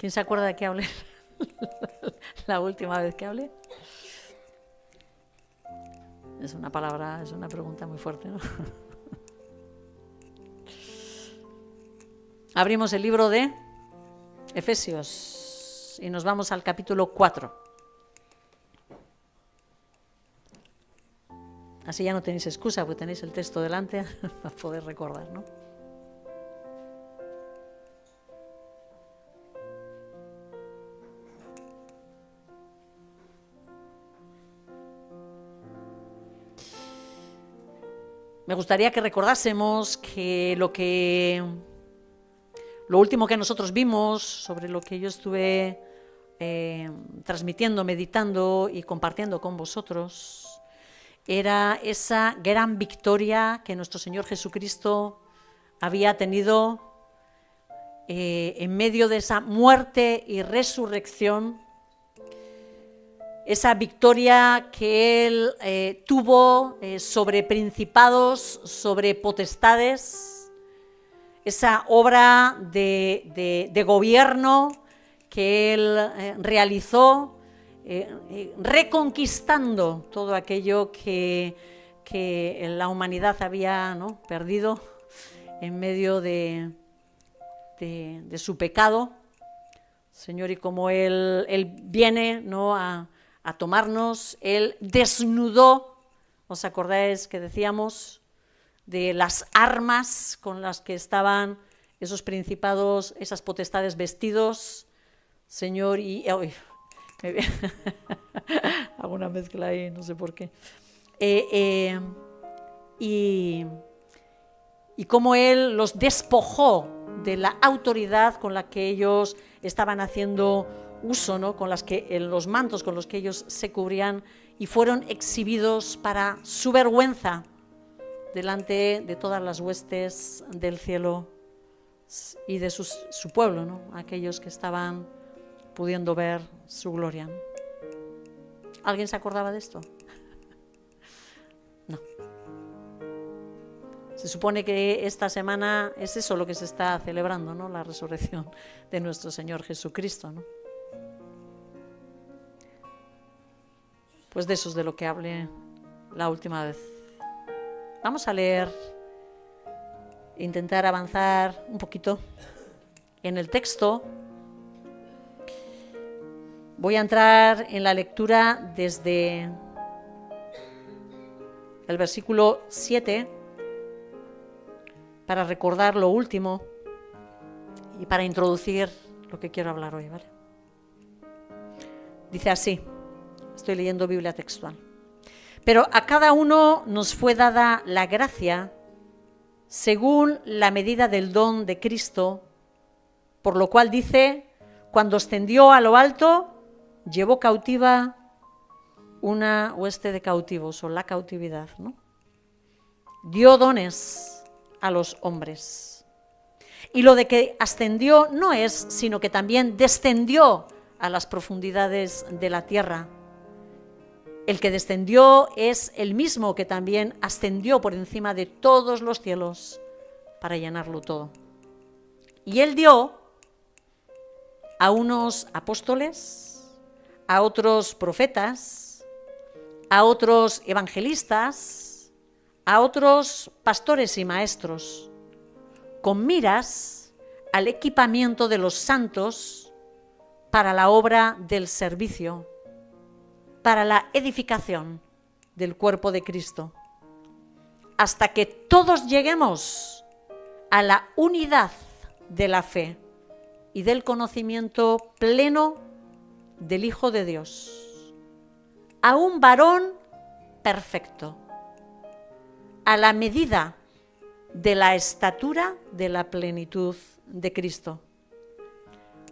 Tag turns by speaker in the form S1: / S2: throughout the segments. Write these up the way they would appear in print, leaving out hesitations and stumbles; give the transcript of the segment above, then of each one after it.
S1: ¿Quién se acuerda de qué hablé la última vez que hablé? Es una pregunta muy fuerte, ¿no? Abrimos el libro de Efesios y nos vamos al capítulo 4. Así ya no tenéis excusa, porque tenéis el texto delante para poder recordar, ¿no? Me gustaría que recordásemos que lo último que nosotros vimos, sobre lo que yo estuve transmitiendo, meditando y compartiendo con vosotros, era esa gran victoria que nuestro Señor Jesucristo había tenido en medio de esa muerte y resurrección, esa victoria que Él tuvo sobre principados, sobre potestades, esa obra de gobierno que Él realizó, reconquistando todo aquello que la humanidad había, ¿no?, perdido en medio de su pecado, Señor, y como Él viene, ¿no?, a tomarnos. Él desnudó, ¿os acordáis que decíamos de las armas con las que estaban esos principados, esas potestades vestidos, Señor? Y hago una mezcla ahí, no sé por qué. Y cómo Él los despojó de la autoridad con la que ellos estaban haciendo uso, ¿no?, con los mantos con los que ellos se cubrían, y fueron exhibidos para su vergüenza delante de todas las huestes del cielo y de su pueblo, ¿no?, aquellos que estaban pudiendo ver su gloria. ¿Alguien se acordaba de esto? No. Se supone que esta semana es eso lo que se está celebrando, ¿no?, la resurrección de nuestro Señor Jesucristo, ¿no? Pues de eso es de lo que hablé la última vez. Vamos a leer, intentar avanzar un poquito en el texto. Voy a entrar en la lectura desde el versículo 7 para recordar lo último y para introducir lo que quiero hablar hoy, ¿vale? Dice así. Estoy leyendo Biblia textual. Pero a cada uno nos fue dada la gracia según la medida del don de Cristo, por lo cual dice: cuando ascendió a lo alto, llevó cautiva una hueste de cautivos, o la cautividad, ¿no? Dio dones a los hombres. Y lo de que ascendió no es, sino que también descendió a las profundidades de la tierra. El que descendió es el mismo que también ascendió por encima de todos los cielos para llenarlo todo. Y Él dio a unos apóstoles, a otros profetas, a otros evangelistas, a otros pastores y maestros, con miras al equipamiento de los santos para la obra del servicio, para la edificación del cuerpo de Cristo, hasta que todos lleguemos a la unidad de la fe y del conocimiento pleno del Hijo de Dios, a un varón perfecto, a la medida de la estatura de la plenitud de Cristo,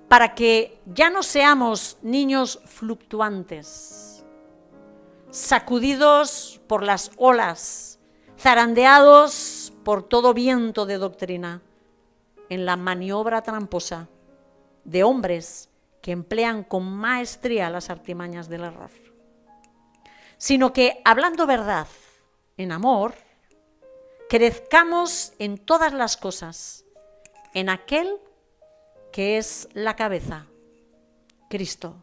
S1: para que ya no seamos niños fluctuantes, sacudidos por las olas, zarandeados por todo viento de doctrina, en la maniobra tramposa de hombres que emplean con maestría las artimañas del error, sino que, hablando verdad en amor, crezcamos en todas las cosas en aquel que es la cabeza, Cristo,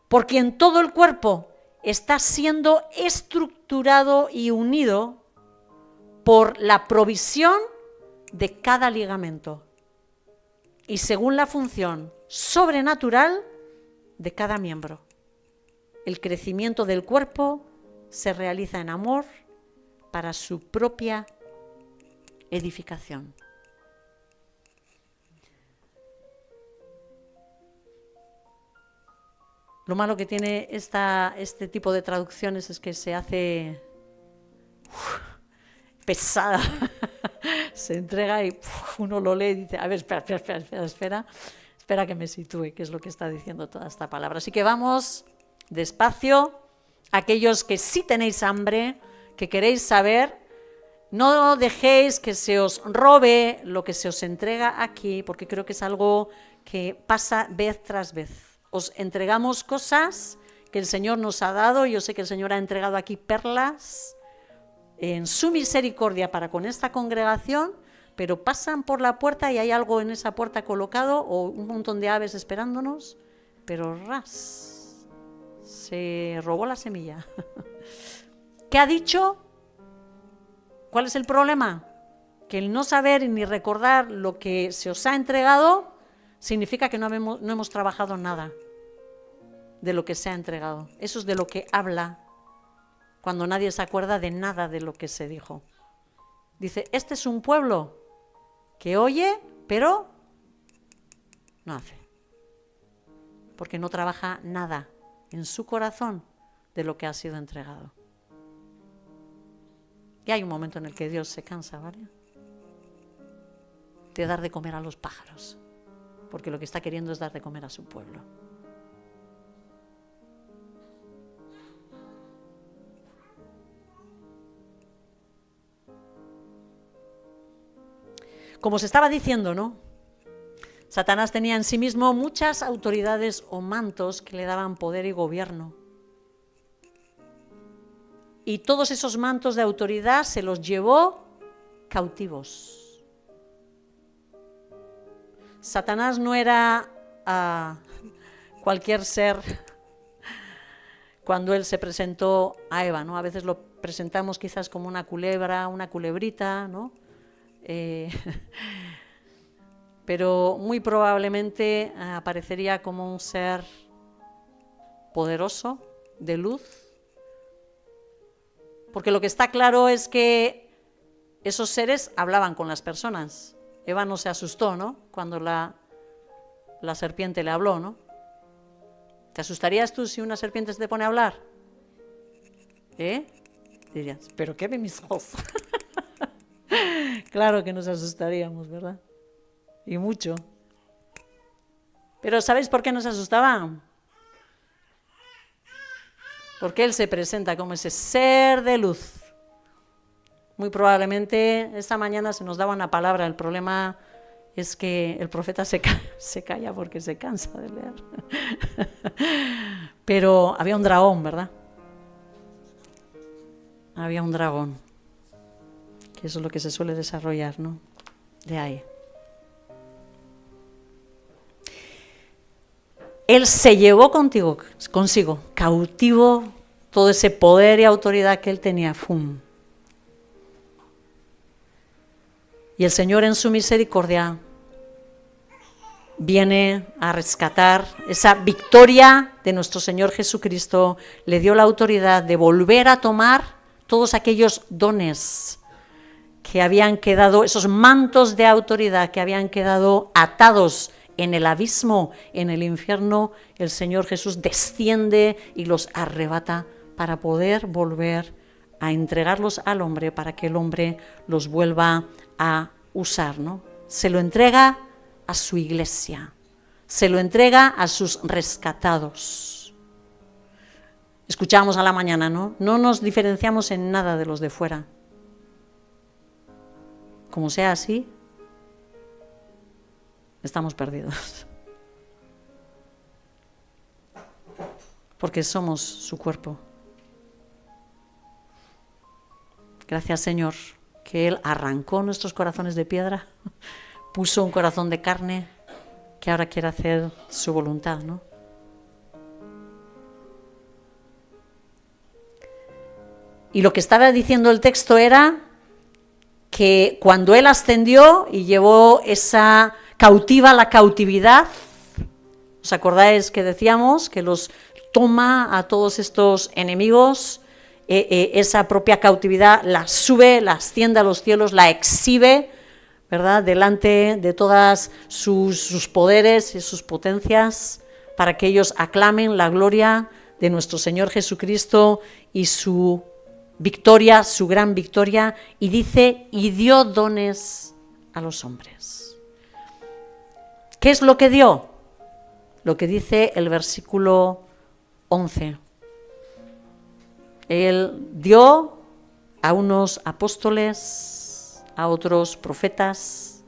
S1: por quien todo el cuerpo está siendo estructurado y unido por la provisión de cada ligamento y según la función sobrenatural de cada miembro. El crecimiento del cuerpo se realiza en amor para su propia edificación. Lo malo que tiene este tipo de traducciones es que se hace pesada. Se entrega y uno lo lee y dice, a ver, espera que me sitúe, qué es lo que está diciendo toda esta palabra. Así que vamos despacio. Aquellos que sí tenéis hambre, que queréis saber, no dejéis que se os robe lo que se os entrega aquí, porque creo que es algo que pasa vez tras vez. Os entregamos cosas que el Señor nos ha dado. Yo sé que el Señor ha entregado aquí perlas en su misericordia para con esta congregación, pero pasan por la puerta y hay algo en esa puerta colocado o un montón de aves esperándonos, pero ras, se robó la semilla. ¿Qué ha dicho? ¿Cuál es el problema? Que el no saber ni recordar lo que se os ha entregado significa que no hemos trabajado nada de lo que se ha entregado. Eso es de lo que habla cuando nadie se acuerda de nada de lo que se dijo. Dice, este es un pueblo que oye, pero no hace. Porque no trabaja nada en su corazón de lo que ha sido entregado. Y hay un momento en el que Dios se cansa, ¿vale? De dar de comer a los pájaros. Porque lo que está queriendo es dar de comer a su pueblo. Como os estaba diciendo, ¿no? Satanás tenía en sí mismo muchas autoridades o mantos que le daban poder y gobierno. Y todos esos mantos de autoridad se los llevó cautivos. Satanás no era cualquier ser cuando él se presentó a Eva, ¿no? A veces lo presentamos quizás como una culebra, una culebrita, ¿no? Pero muy probablemente aparecería como un ser poderoso, de luz, porque lo que está claro es que esos seres hablaban con las personas. Eva no se asustó, ¿no? Cuando la serpiente le habló, ¿no? ¿Te asustarías tú si una serpiente se te pone a hablar? Dirías, ¿pero qué de mis ojos? Claro que nos asustaríamos, ¿verdad? Y mucho. Pero ¿sabéis por qué nos asustaban? Porque Él se presenta como ese ser de luz. Muy probablemente esta mañana se nos daba una palabra. El problema es que el profeta se calla porque se cansa de leer. Pero había un dragón, ¿verdad? Había un dragón. Que eso es lo que se suele desarrollar, ¿no? De ahí. Él se llevó consigo, cautivo, todo ese poder y autoridad que él tenía. ¡Fum! Y el Señor en su misericordia viene a rescatar esa victoria de nuestro Señor Jesucristo. Le dio la autoridad de volver a tomar todos aquellos dones que habían quedado, esos mantos de autoridad que habían quedado atados en el abismo, en el infierno. El Señor Jesús desciende y los arrebata para poder volver a entregarlos al hombre, para que el hombre los vuelva a usar, ¿no? Se lo entrega a su iglesia, se lo entrega a sus rescatados. Escuchábamos a la mañana, ¿no? No nos diferenciamos en nada de los de fuera. Como sea así, estamos perdidos. Porque somos su cuerpo. Gracias, Señor, que Él arrancó nuestros corazones de piedra, puso un corazón de carne que ahora quiere hacer su voluntad, ¿no? Y lo que estaba diciendo el texto era que cuando él ascendió y llevó esa cautiva la cautividad, ¿os acordáis que decíamos que los toma a todos estos enemigos? Esa propia cautividad la sube, la asciende a los cielos, la exhibe, ¿verdad?, delante de todas sus poderes y sus potencias, para que ellos aclamen la gloria de nuestro Señor Jesucristo y su victoria, su gran victoria, y dice, y dio dones a los hombres. ¿Qué es lo que dio? Lo que dice el versículo 11. Él dio a unos apóstoles, a otros profetas,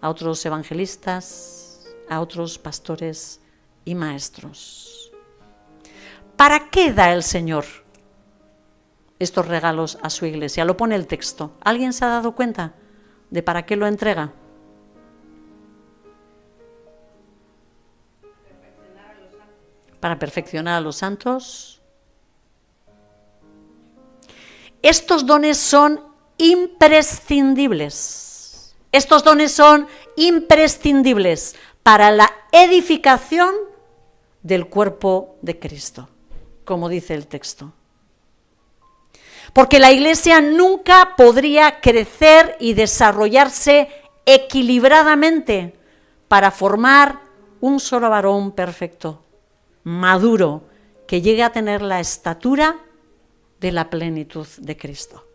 S1: a otros evangelistas, a otros pastores y maestros. ¿Para qué da el Señor estos regalos a su iglesia? Lo pone el texto. ¿Alguien se ha dado cuenta de para qué lo entrega? Para perfeccionar a los santos. Estos dones son imprescindibles. Estos dones son imprescindibles para la edificación del cuerpo de Cristo, como dice el texto. Porque la iglesia nunca podría crecer y desarrollarse equilibradamente para formar un solo varón perfecto, maduro, que llegue a tener la estatura de la plenitud de Cristo.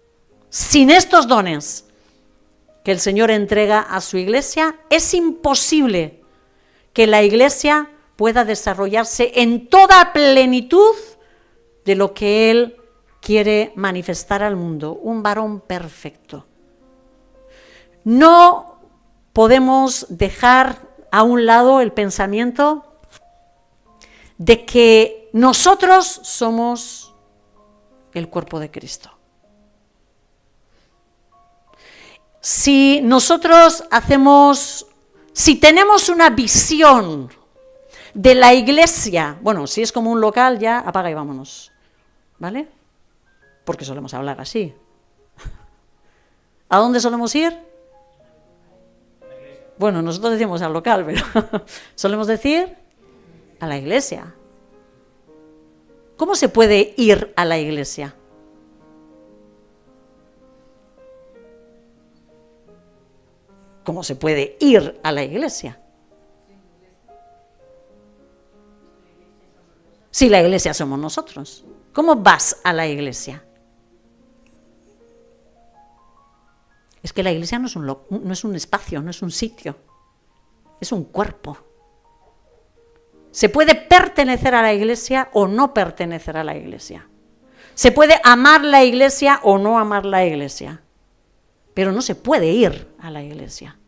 S1: Sin estos dones que el Señor entrega a su iglesia, es imposible que la iglesia pueda desarrollarse en toda plenitud de lo que Él quiere manifestar al mundo, un varón perfecto. No podemos dejar a un lado el pensamiento de que nosotros somos el cuerpo de Cristo. Si nosotros si tenemos una visión de la iglesia, bueno, si es como un local, ya apaga y vámonos, ¿vale? Porque solemos hablar así. ¿A dónde solemos ir? Bueno, nosotros decimos al local, pero solemos decir a la iglesia. ¿Cómo se puede ir a la iglesia? ¿Cómo se puede ir a la iglesia? Si la iglesia somos nosotros. ¿Cómo vas a la iglesia? Es que la iglesia no es un espacio, no es un sitio, es un cuerpo. Se puede pertenecer a la iglesia o no pertenecer a la iglesia. Se puede amar la iglesia o no amar la iglesia. Pero no se puede ir a la iglesia.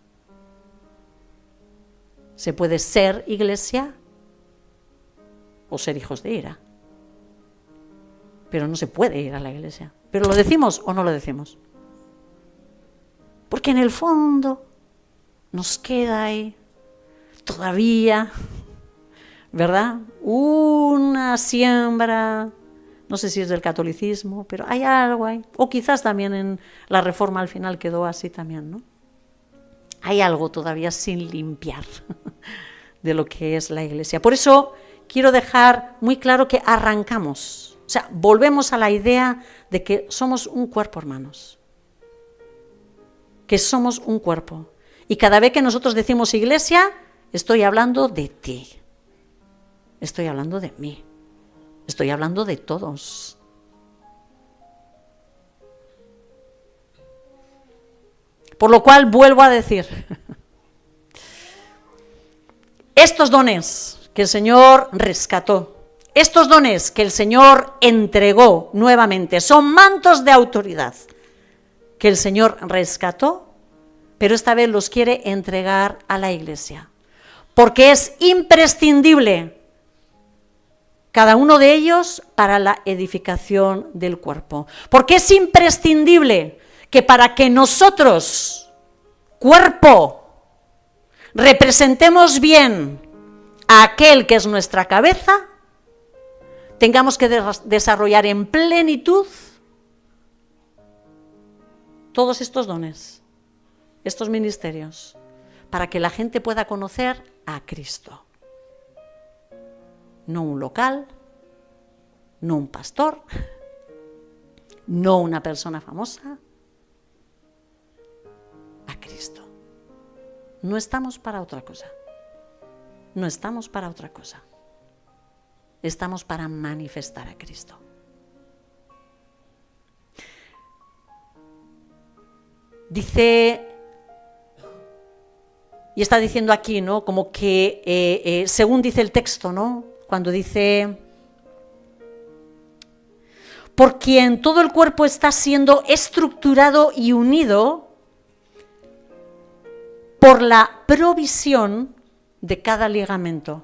S1: Se puede ser iglesia o ser hijos de ira. Pero no se puede ir a la iglesia. ¿Pero lo decimos o no lo decimos? Porque en el fondo nos queda ahí todavía, ¿verdad?, una siembra, no sé si es del catolicismo, pero hay algo ahí, o quizás también en la Reforma al final quedó así también, ¿no? Hay algo todavía sin limpiar de lo que es la iglesia. Por eso quiero dejar muy claro que arrancamos, o sea, volvemos a la idea de que somos un cuerpo, hermanos. Que somos un cuerpo. Y cada vez que nosotros decimos iglesia, estoy hablando de ti. Estoy hablando de mí. Estoy hablando de todos. Por lo cual vuelvo a decir, estos dones que el Señor rescató, estos dones que el Señor entregó nuevamente, son mantos de autoridad que el Señor rescató, pero esta vez los quiere entregar a la iglesia, porque es imprescindible cada uno de ellos para la edificación del cuerpo, porque es imprescindible que para que nosotros, cuerpo, representemos bien a aquel que es nuestra cabeza, tengamos que desarrollar en plenitud todos estos dones, estos ministerios, para que la gente pueda conocer a Cristo. No un local, no un pastor, no una persona famosa, a Cristo. No estamos para otra cosa. No estamos para otra cosa. Estamos para manifestar a Cristo. Dice, y está diciendo aquí, ¿no? Como que, según dice el texto, ¿no? Cuando dice, por quien todo el cuerpo está siendo estructurado y unido por la provisión de cada ligamento.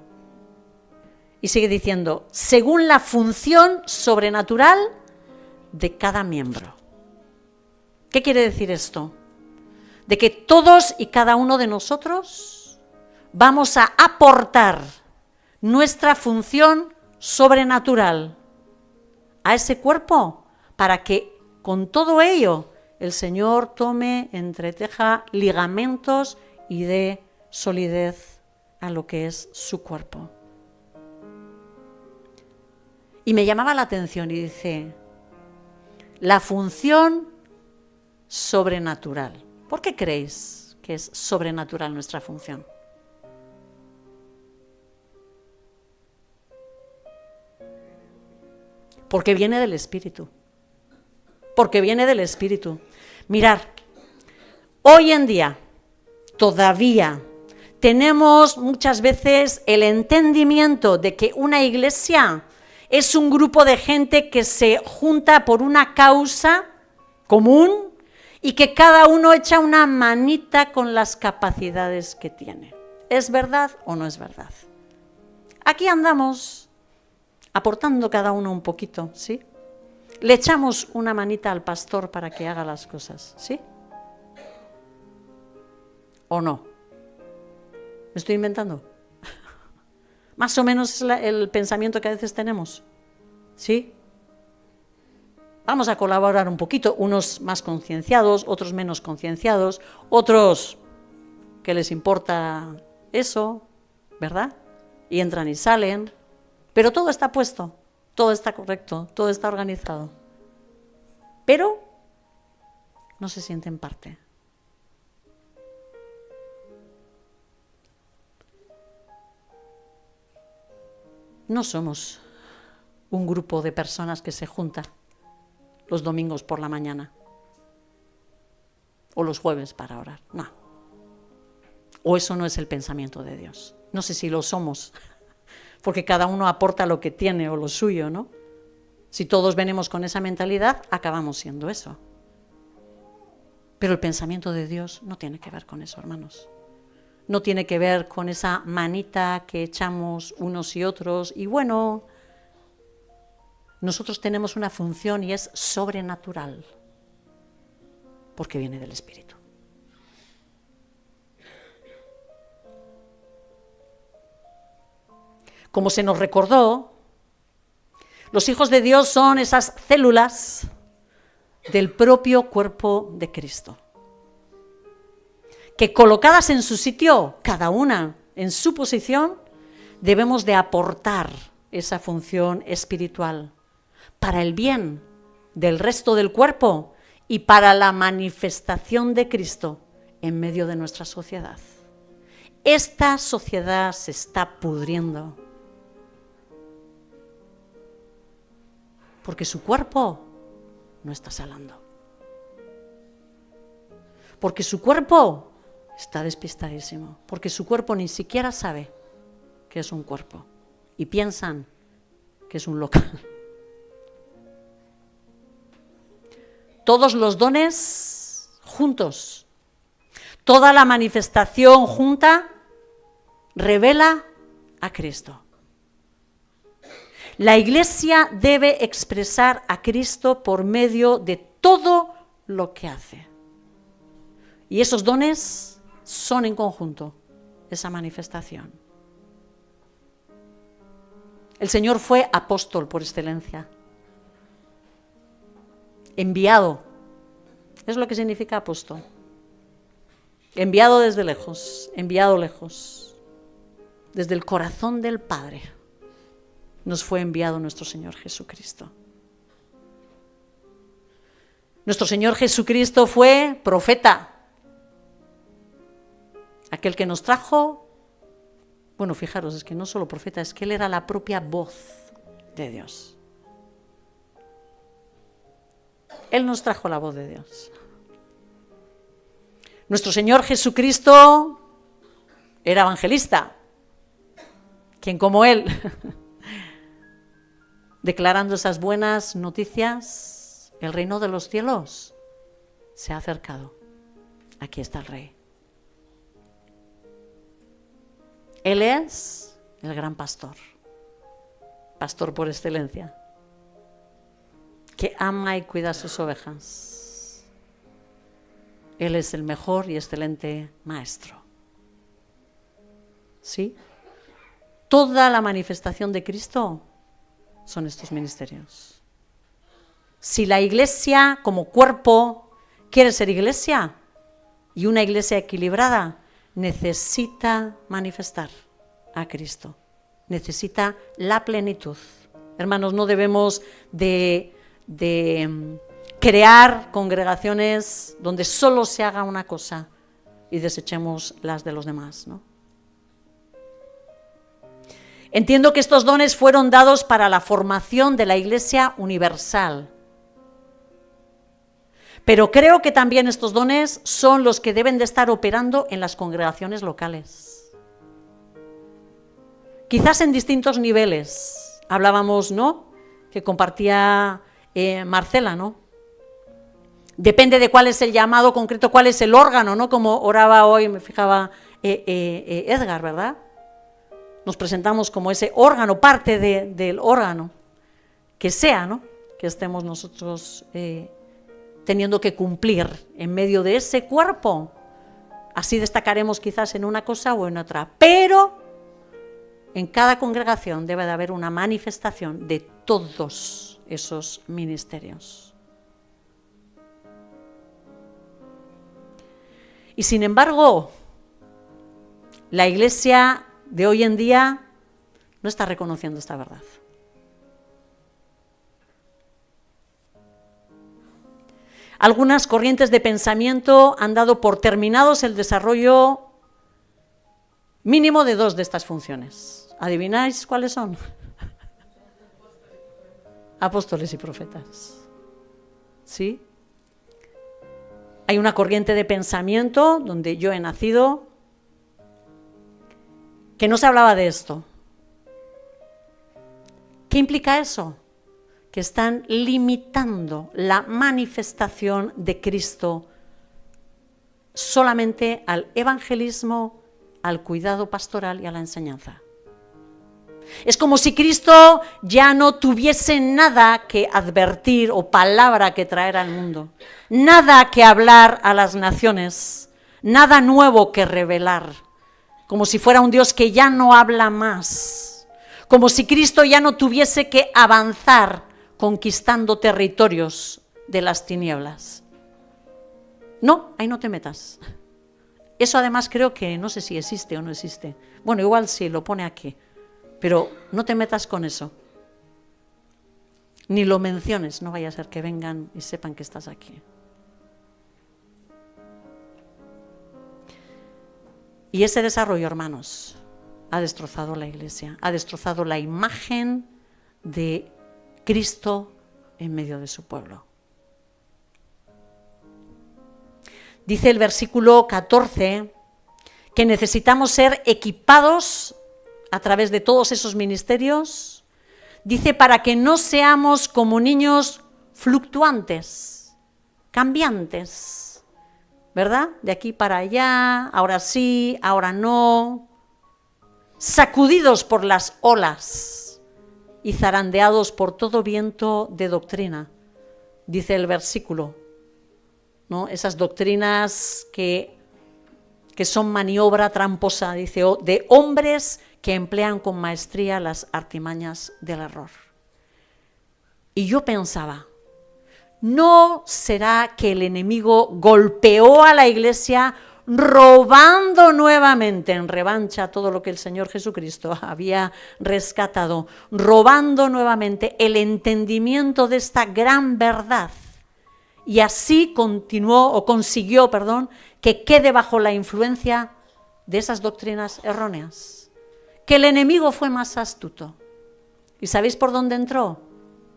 S1: Y sigue diciendo, según la función sobrenatural de cada miembro. ¿Qué quiere decir esto? De que todos y cada uno de nosotros vamos a aportar nuestra función sobrenatural a ese cuerpo para que con todo ello el Señor tome, entreteja ligamentos y dé solidez a lo que es su cuerpo. Y me llamaba la atención y dice, la función sobrenatural. ¿Por qué creéis que es sobrenatural nuestra función? Porque viene del Espíritu. Porque viene del Espíritu. Mirad, hoy en día todavía tenemos muchas veces el entendimiento de que una iglesia es un grupo de gente que se junta por una causa común y que cada uno echa una manita con las capacidades que tiene. ¿Es verdad o no es verdad? Aquí andamos aportando cada uno un poquito, ¿sí? Le echamos una manita al pastor para que haga las cosas, ¿sí? ¿O no? ¿Me estoy inventando? Más o menos es el pensamiento que a veces tenemos, ¿sí? Vamos a colaborar un poquito, unos más concienciados, otros menos concienciados, otros que les importa eso, ¿verdad? Y entran y salen, pero todo está puesto, todo está correcto, todo está organizado. Pero no se sienten parte. No somos un grupo de personas que se junta los domingos por la mañana o los jueves para orar, no. O eso no es el pensamiento de Dios. No sé si lo somos, porque cada uno aporta lo que tiene o lo suyo, ¿no? Si todos venimos con esa mentalidad, acabamos siendo eso. Pero el pensamiento de Dios no tiene que ver con eso, hermanos. No tiene que ver con esa manita que echamos unos y otros. Y bueno, nosotros tenemos una función y es sobrenatural, porque viene del Espíritu. Como se nos recordó, los hijos de Dios son esas células del propio cuerpo de Cristo, que colocadas en su sitio, cada una en su posición, debemos de aportar esa función espiritual para el bien del resto del cuerpo y para la manifestación de Cristo en medio de nuestra sociedad. Esta sociedad se está pudriendo porque su cuerpo no está sanando, porque su cuerpo está despistadísimo, porque su cuerpo ni siquiera sabe que es un cuerpo y piensan que es un local. Todos los dones juntos, toda la manifestación junta revela a Cristo. La Iglesia debe expresar a Cristo por medio de todo lo que hace. Y esos dones son en conjunto esa manifestación. El Señor fue apóstol por excelencia, enviado Es lo que significa apóstol. Enviado desde lejos, enviado lejos. Desde el corazón del Padre nos fue enviado nuestro Señor Jesucristo. Nuestro Señor Jesucristo fue profeta. Aquel que nos trajo, bueno, fijaros, es que no solo profeta, es que Él era la propia voz de Dios. Él nos trajo la voz de Dios. Nuestro Señor Jesucristo era evangelista. ¿Quién como Él? Declarando esas buenas noticias, el reino de los cielos se ha acercado. Aquí está el Rey. Él es el gran pastor, pastor por excelencia, que ama y cuida a sus ovejas. Él es el mejor y excelente maestro. ¿Sí? Toda la manifestación de Cristo son estos ministerios. Si la iglesia como cuerpo quiere ser iglesia, y una iglesia equilibrada, necesita manifestar a Cristo, necesita la plenitud. Hermanos, no debemos de crear congregaciones donde solo se haga una cosa y desechemos las de los demás, ¿no? Entiendo que estos dones fueron dados para la formación de la Iglesia universal. Pero creo que también estos dones son los que deben de estar operando en las congregaciones locales. Quizás en distintos niveles. Hablábamos, ¿no?, que compartía Marcela, ¿no? Depende de cuál es el llamado concreto, cuál es el órgano, ¿no? Como oraba hoy, me fijaba Edgar, ¿verdad? Nos presentamos como ese órgano, parte del órgano, que sea, ¿no?, que estemos nosotros teniendo que cumplir en medio de ese cuerpo. Así destacaremos quizás en una cosa o en otra, pero en cada congregación debe de haber una manifestación de todos esos ministerios. Y sin embargo, la iglesia de hoy en día no está reconociendo esta verdad. Algunas corrientes de pensamiento han dado por terminados el desarrollo mínimo de 2 de estas funciones. ¿Adivináis cuáles son? Apóstoles y profetas. ¿Sí? Hay una corriente de pensamiento donde yo he nacido que no se hablaba de esto. ¿Qué implica eso? Que están limitando la manifestación de Cristo solamente al evangelismo, al cuidado pastoral y a la enseñanza. Es como si Cristo ya no tuviese nada que advertir o palabra que traer al mundo, nada que hablar a las naciones, nada nuevo que revelar, como si fuera un Dios que ya no habla más, como si Cristo ya no tuviese que avanzar conquistando territorios de las tinieblas. No, ahí no te metas. Eso además creo que no sé si existe o no existe. Bueno, igual sí, lo pone aquí. Pero no te metas con eso. Ni lo menciones, no vaya a ser que vengan y sepan que estás aquí. Y ese desarrollo, hermanos, ha destrozado la iglesia, ha destrozado la imagen de Cristo en medio de su pueblo. Dice el versículo 14 que necesitamos ser equipados a través de todos esos ministerios. Dice, para que no seamos como niños fluctuantes, cambiantes, ¿verdad? De aquí para allá, ahora sí, ahora no, sacudidos por las olas y zarandeados por todo viento de doctrina, dice el versículo, ¿no? Esas doctrinas que son maniobra tramposa, dice, de hombres que emplean con maestría las artimañas del error. Y yo pensaba, ¿no será que el enemigo golpeó a la Iglesia robando nuevamente en revancha todo lo que el Señor Jesucristo había rescatado, robando nuevamente el entendimiento de esta gran verdad? Y así consiguió, que quede bajo la influencia de esas doctrinas erróneas. Que el enemigo fue más astuto. ¿Y sabéis por dónde entró?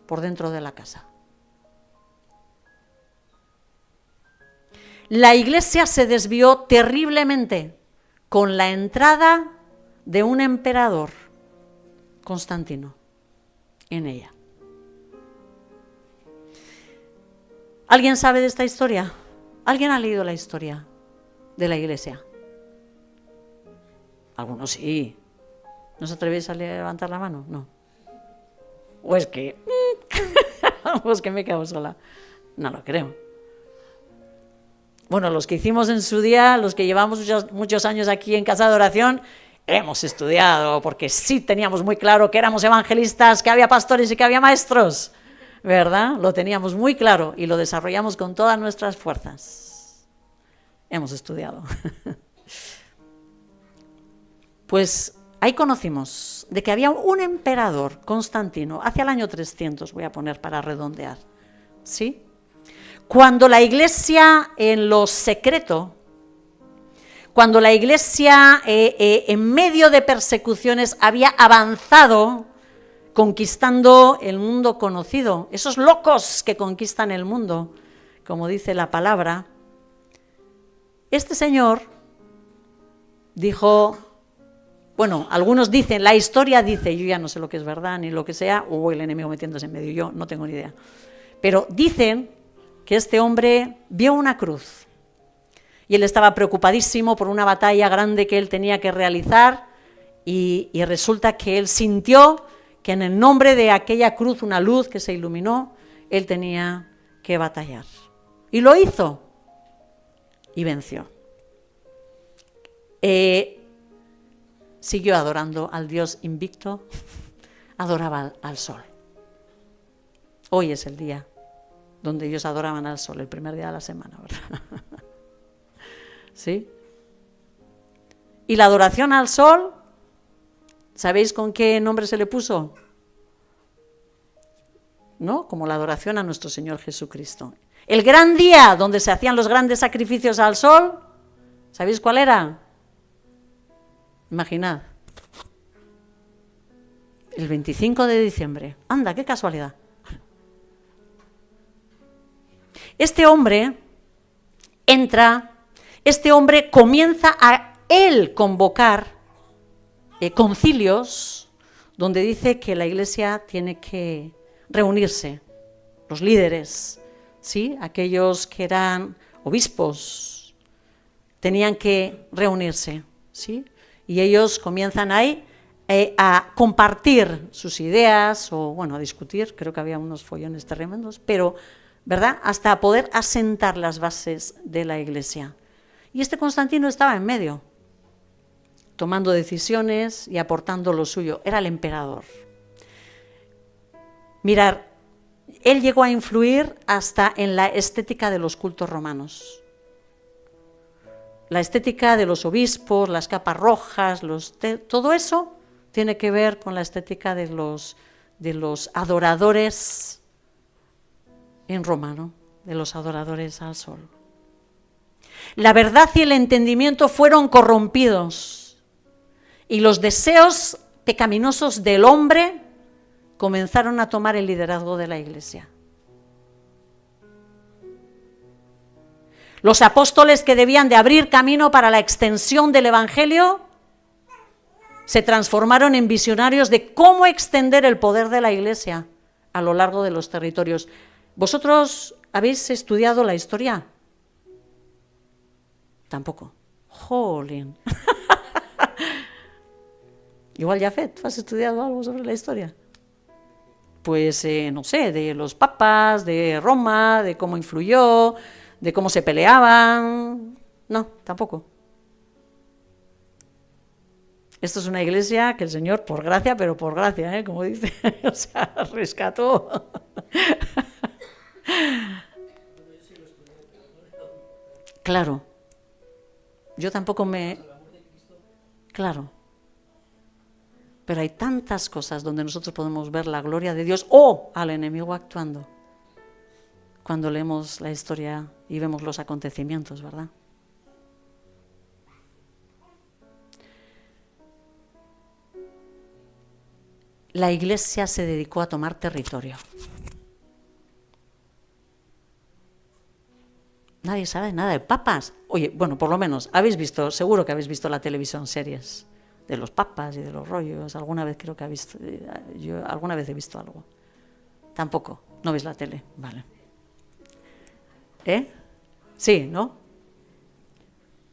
S1: Por dentro de la casa. La Iglesia se desvió terriblemente con la entrada de un emperador, Constantino, en ella. ¿Alguien sabe de esta historia? ¿Alguien ha leído la historia de la Iglesia? Algunos sí. ¿No os atrevéis a levantar la mano? No. ¿O es que... pues que me quedo sola? No lo creo. Bueno, los que hicimos en su día, los que llevamos muchos años aquí en Casa de Oración, hemos estudiado, porque sí teníamos muy claro que éramos evangelistas, que había pastores y que había maestros, ¿verdad? Lo teníamos muy claro y lo desarrollamos con todas nuestras fuerzas. Hemos estudiado. Pues ahí conocimos de que había un emperador, Constantino, hacia el año 300, voy a poner para redondear, ¿sí? Cuando la Iglesia en lo secreto, cuando la Iglesia en medio de persecuciones había avanzado, conquistando el mundo conocido, esos locos que conquistan el mundo, como dice la palabra, este señor dijo, bueno, algunos dicen, la historia dice, yo ya no sé lo que es verdad ni lo que sea, o el enemigo metiéndose en medio, yo no tengo ni idea, pero dicen que este hombre vio una cruz y él estaba preocupadísimo por una batalla grande que él tenía que realizar y resulta que él sintió que en el nombre de aquella cruz, una luz que se iluminó, él tenía que batallar. Y lo hizo y venció. Siguió adorando al Dios invicto, adoraba al sol. Hoy es el día donde ellos adoraban al sol, el primer día de la semana, ¿verdad? ¿Sí? Y la adoración al sol, ¿sabéis con qué nombre se le puso? ¿No? Como la adoración a nuestro Señor Jesucristo. El gran día donde se hacían los grandes sacrificios al sol, ¿sabéis cuál era? Imaginad. El 25 de diciembre. Anda, qué casualidad. Este hombre entra, este hombre comienza a él convocar concilios donde dice que la Iglesia tiene que reunirse, los líderes, ¿sí? Aquellos que eran obispos, tenían que reunirse, ¿sí? Y ellos comienzan ahí a compartir sus ideas o, bueno, a discutir, creo que había unos follones tremendos, pero... ¿verdad? Hasta poder asentar las bases de la Iglesia. Y este Constantino estaba en medio, tomando decisiones y aportando lo suyo. Era el emperador. Mirad, él llegó a influir hasta en la estética de los cultos romanos. La estética de los obispos, las capas rojas, todo eso tiene que ver con la estética de los adoradores en romano, de los adoradores al sol. La verdad y el entendimiento fueron corrompidos y los deseos pecaminosos del hombre comenzaron a tomar el liderazgo de la Iglesia. Los apóstoles que debían de abrir camino para la extensión del Evangelio se transformaron en visionarios de cómo extender el poder de la Iglesia a lo largo de los territorios. ¿Vosotros habéis estudiado la historia? Tampoco. Jolín. Igual, Jafet, ¿has estudiado algo sobre la historia? Pues, no sé, de los papas, de Roma, de cómo influyó, de cómo se peleaban. No, tampoco. Esto es una iglesia que el Señor, por gracia, pero por gracia, como dice, o sea, rescató. Claro. Yo tampoco me... Claro. Pero hay tantas cosas donde nosotros podemos ver la gloria de Dios o al enemigo actuando cuando leemos la historia y vemos los acontecimientos, ¿verdad? La Iglesia se dedicó a tomar territorio. Nadie sabe nada de papas. Oye, bueno, por lo menos, habéis visto, seguro que habéis visto la televisión, series de los papas y de los rollos. Alguna vez creo que habéis visto, yo alguna vez he visto algo. Tampoco, no veis la tele, vale. Sí, ¿no?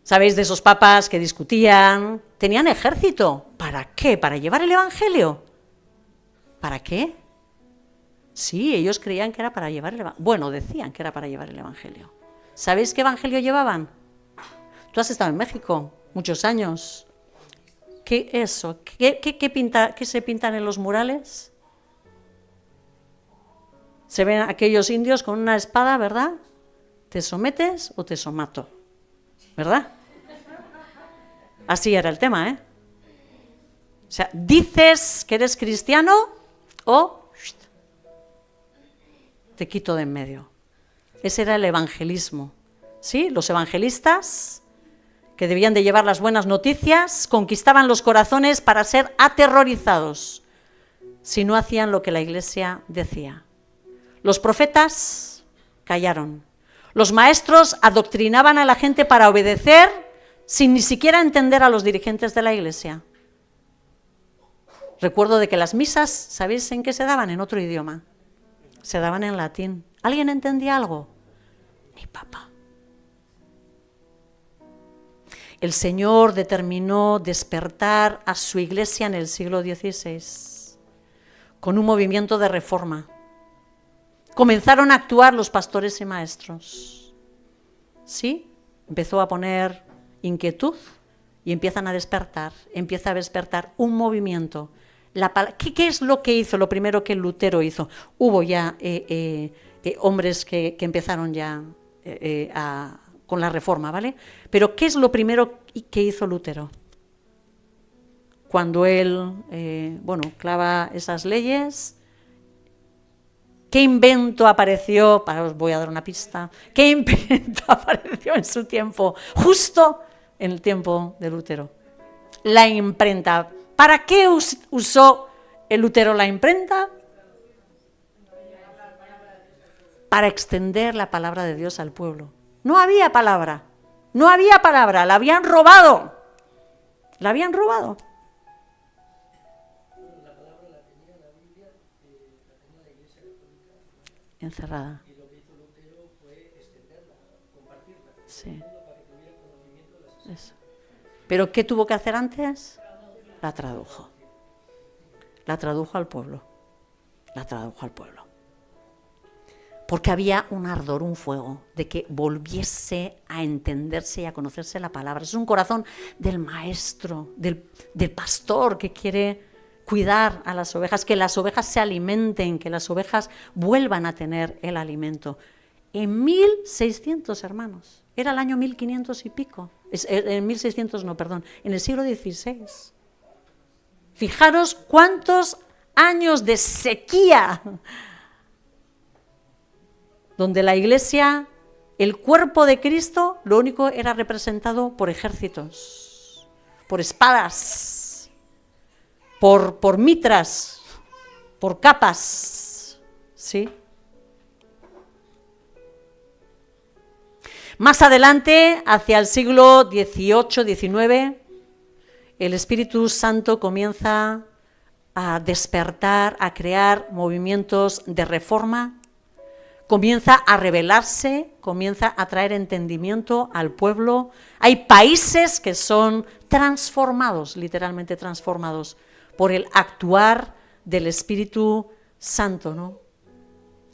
S1: ¿Sabéis de esos papas que discutían? Tenían ejército. ¿Para qué? ¿Para llevar el evangelio? ¿Para qué? Sí, ellos creían que era para llevar el evangelio. Bueno, decían que era para llevar el evangelio. ¿Sabéis qué evangelio llevaban? Tú has estado en México muchos años. ¿Qué eso? ¿Qué se pintan en los murales? Se ven aquellos indios con una espada, ¿verdad? ¿Te sometes o te somato? ¿Verdad? Así era el tema, ¿eh? O sea, dices que eres cristiano o te quito de en medio. Ese era el evangelismo, ¿sí? Los evangelistas, que debían de llevar las buenas noticias, conquistaban los corazones para ser aterrorizados si no hacían lo que la Iglesia decía. Los profetas callaron. Los maestros adoctrinaban a la gente para obedecer sin ni siquiera entender a los dirigentes de la Iglesia. Recuerdo de que las misas, ¿sabéis en qué se daban? En otro idioma. Se daban en latín. ¿Alguien entendía algo? Ni papa. El Señor determinó despertar a su Iglesia en el siglo XVI con un movimiento de reforma. Comenzaron a actuar los pastores y maestros. ¿Sí? Empezó a poner inquietud y empiezan a despertar. Empieza a despertar un movimiento. ¿Qué es lo que hizo? Lo primero que Lutero hizo. Hubo ya hombres que empezaron ya con la reforma, ¿vale? Pero ¿qué es lo primero que hizo Lutero? Cuando él, clava esas leyes, ¿qué invento apareció? Os voy a dar una pista. ¿Qué invento apareció en su tiempo? Justo en el tiempo de Lutero. La imprenta. ¿Para qué usó el Lutero la imprenta? Para extender la palabra de Dios al pueblo. No había palabra, la habían robado. La habían robado.
S2: La palabra la tenía la Biblia, la tenía la Iglesia Católica
S1: encerrada.
S2: Y lo que hizo Lutero fue extenderla, compartirla,
S1: Sí.
S2: para que tuviera conocimiento de las Escrituras.
S1: Eso. ¿Pero qué tuvo que hacer antes? La tradujo. La tradujo al pueblo. La tradujo al pueblo. Porque había un ardor, un fuego, de que volviese a entenderse y a conocerse la palabra. Es un corazón del maestro, del pastor que quiere cuidar a las ovejas, que las ovejas se alimenten, que las ovejas vuelvan a tener el alimento. En 1600, hermanos, era el año 1500 y pico, en 1600 no, perdón, en el siglo XVI. Fijaros cuántos años de sequía, donde la Iglesia, el cuerpo de Cristo, lo único era representado por ejércitos, por espadas, por mitras, por capas, ¿sí? Más adelante, hacia el siglo XVIII, XIX, el Espíritu Santo comienza a despertar, a crear movimientos de reforma, comienza a revelarse, comienza a traer entendimiento al pueblo. Hay países que son transformados, literalmente transformados, por el actuar del Espíritu Santo, ¿no?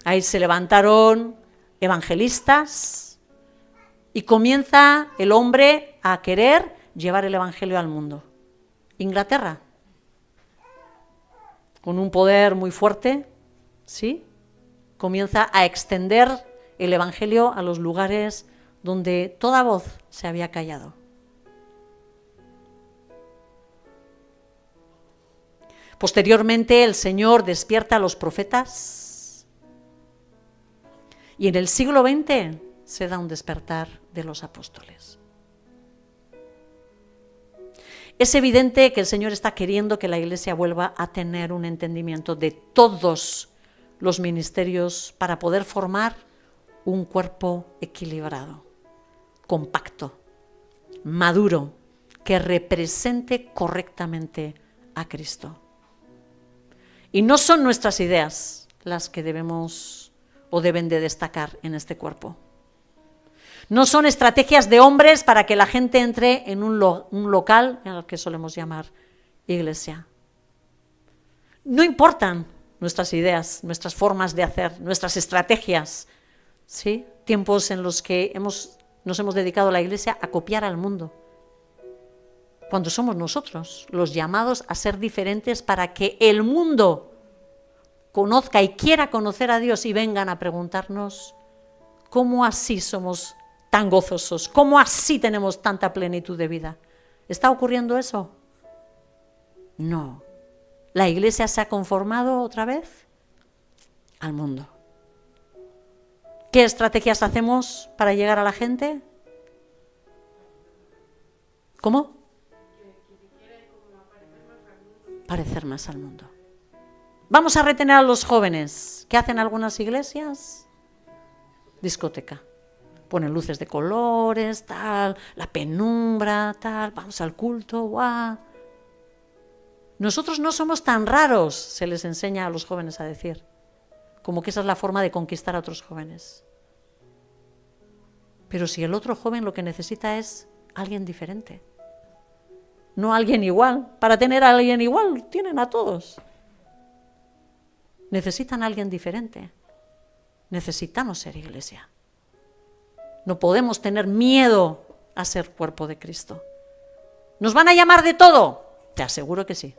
S1: Ahí se levantaron evangelistas y comienza el hombre a querer llevar el evangelio al mundo. Inglaterra, con un poder muy fuerte, ¿sí?, comienza a extender el evangelio a los lugares donde toda voz se había callado. Posteriormente el Señor despierta a los profetas y en el siglo XX se da un despertar de los apóstoles. Es evidente que el Señor está queriendo que la Iglesia vuelva a tener un entendimiento de todos los ministerios para poder formar un cuerpo equilibrado, compacto, maduro, que represente correctamente a Cristo. Y no son nuestras ideas las que debemos o deben de destacar en este cuerpo. No son estrategias de hombres para que la gente entre en un local en el que solemos llamar iglesia. No importan nuestras ideas, nuestras formas de hacer, nuestras estrategias, ¿sí? Tiempos en los que nos hemos dedicado a la iglesia a copiar al mundo. Cuando somos nosotros los llamados a ser diferentes para que el mundo conozca y quiera conocer a Dios y vengan a preguntarnos cómo así somos tan gozosos, cómo así tenemos tanta plenitud de vida. ¿Está ocurriendo eso? No. La iglesia se ha conformado otra vez al mundo. ¿Qué estrategias hacemos para llegar a la gente? ¿Cómo? Parecer más al mundo. Vamos a retener a los jóvenes. ¿Qué hacen algunas iglesias? Discoteca. Ponen luces de colores, tal, la penumbra, tal, vamos al culto, guau. Nosotros no somos tan raros, se les enseña a los jóvenes a decir, como que esa es la forma de conquistar a otros jóvenes. Pero si el otro joven lo que necesita es alguien diferente, no alguien igual. Para tener a alguien igual, tienen a todos. Necesitan a alguien diferente. Necesitamos ser iglesia. No podemos tener miedo a ser cuerpo de Cristo. ¿Nos van a llamar de todo? Te aseguro que sí.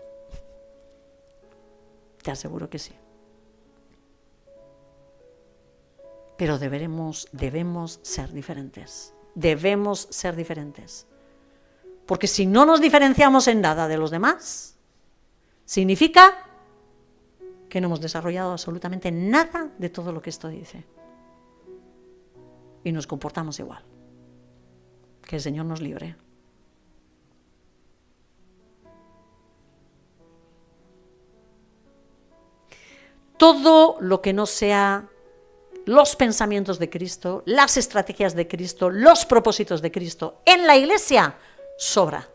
S1: Te aseguro que sí. Pero debemos ser diferentes. Debemos ser diferentes. Porque si no nos diferenciamos en nada de los demás, significa que no hemos desarrollado absolutamente nada de todo lo que esto dice. Y nos comportamos igual. Que el Señor nos libre. Todo lo que no sea los pensamientos de Cristo, las estrategias de Cristo, los propósitos de Cristo en la iglesia, sobra.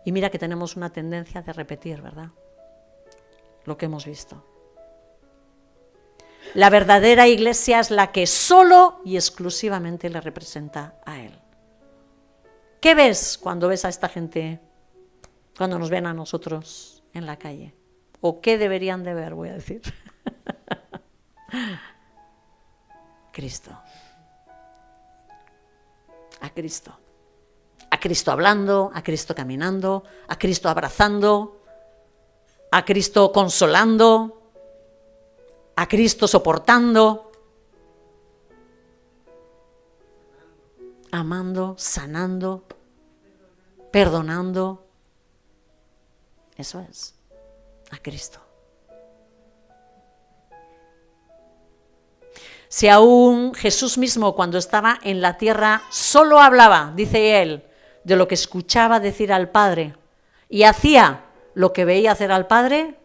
S1: Y mira que tenemos una tendencia de repetir, ¿verdad? Lo que hemos visto. La verdadera iglesia es la que solo y exclusivamente le representa a Él. ¿Qué ves cuando ves a esta gente, cuando nos ven a nosotros en la calle? ¿O qué deberían de ver, voy a decir? Cristo. A Cristo. A Cristo hablando, a Cristo caminando, a Cristo abrazando, a Cristo consolando, a Cristo soportando, amando, sanando, perdonando. Eso es, a Cristo. Si aún Jesús mismo cuando estaba en la tierra solo hablaba, dice él, de lo que escuchaba decir al Padre y hacía lo que veía hacer al Padre,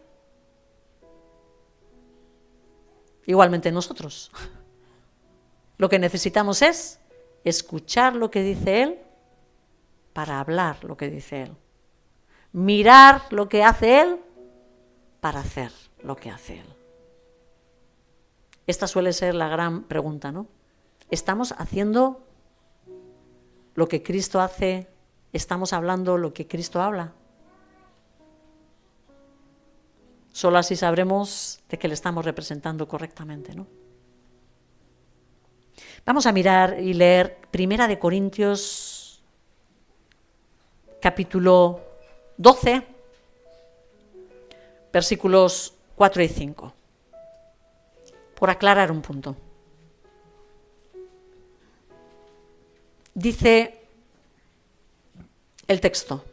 S1: igualmente nosotros. Lo que necesitamos es escuchar lo que dice Él para hablar lo que dice Él. Mirar lo que hace Él para hacer lo que hace Él. Esta suele ser la gran pregunta, ¿no? ¿Estamos haciendo lo que Cristo hace? ¿Estamos hablando lo que Cristo habla? Solo así sabremos de que le estamos representando correctamente, ¿no? Vamos a mirar y leer 1 Corintios, capítulo 12, versículos 4 y 5, por aclarar un punto. dice el texto.